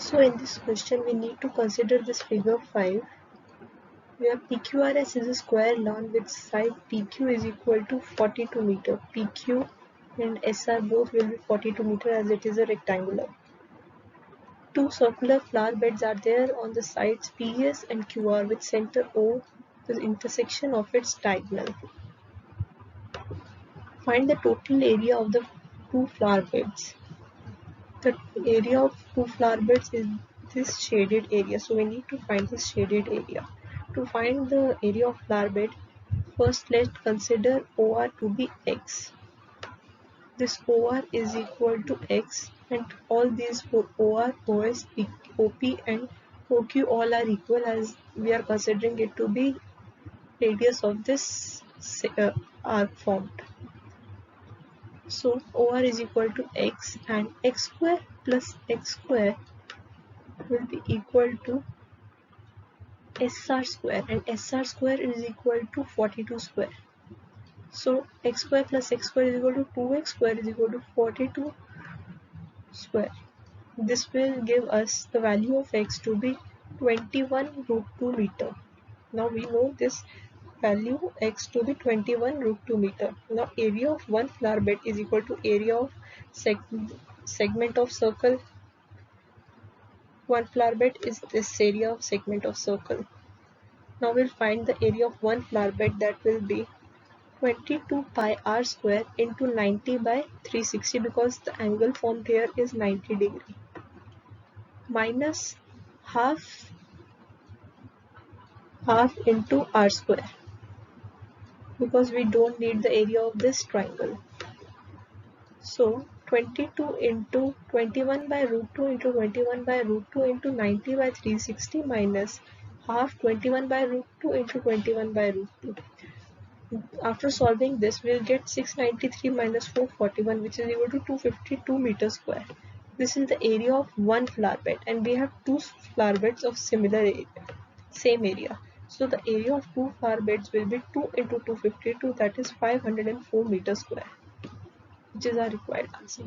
So in this question we need to consider this figure 5 where PQRS is a square lawn with side PQ is equal to 42 meter. PQ and SR both will be 42 meter as it is a rectangular. Two circular flower beds are there on the sides PS and QR with center O, the intersection of its diagonal. Find the total area of the two flower beds. The area of two flower beds is this shaded area, so we need to find this shaded area. To find the area of flower bed, first let's consider OR to be X. This OR is equal to X and all these OR, OS, OP and OQ all are equal as we are considering it to be radius of this arc formed. So OR is equal to X and X square plus X square will be equal to SR square and SR square is equal to 42 square. So X square plus X square is equal to 2X square is equal to 42 square. This will give us the value of X to be 21 root 2 meter. Now we know this value X to be 21 root 2 meter. Now area of one flower bed is equal to area of segment of circle. One flower bed is this area of segment of circle. Now we'll find the area of one flower bed, that will be 22 pi r square into 90 by 360 because the angle formed here is 90 degree minus half into r square because we don't need the area of this triangle. So 22 into 21 by root 2 into 21 by root 2 into 90 by 360 minus half 21 by root 2 into 21 by root 2. After solving this, we'll get 693 minus 441 which is equal to 252 meters square. This is the area of one flower bed and we have two flower beds of similar area, same area. So the area of two flower beds will be 2 into 252, that is 504 meters square, which is our required answer.